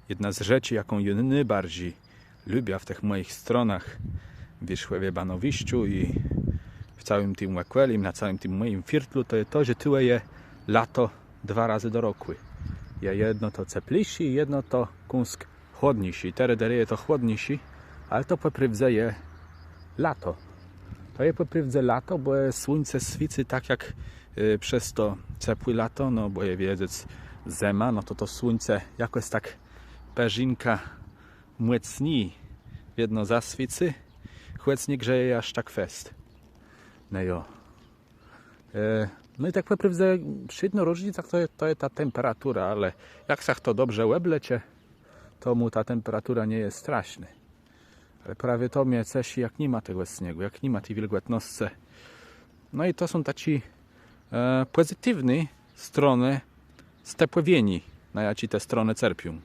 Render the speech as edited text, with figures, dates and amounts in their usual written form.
Jedna z rzeczy, jaką ja najbardziej lubię w tych moich stronach w Wierzchłewie Banowiściu i w całym tym Łekwelim, na całym tym moim firtlu, to jest to, że tyle je lato 2 razy do roku. Ja jedno to cieplejszy i jedno to kunsk chłodniejszy. Teraz jest to chłodniejszy, ale to poprywdze je lato. To je poprywdze lato, bo słońce świeci tak jak przez to ciepłe lato, no bo je wiedzieć zema, no to słońce jakoś tak perzynka młecni jedno zaswicy, chłec nie grzeje aż tak fest. No jo. No i tak poprywdze przy jednorożnicach to jest ta temperatura, ale jak sach to dobrze łeblecie, to mu ta temperatura nie jest straszna. Ale prawie to mnie cesi, jak nie ma tego śniegu, jak nie ma tej wilgotności. No i to są takie pozytywne strony stepływieni, na jakie te strony cerpią.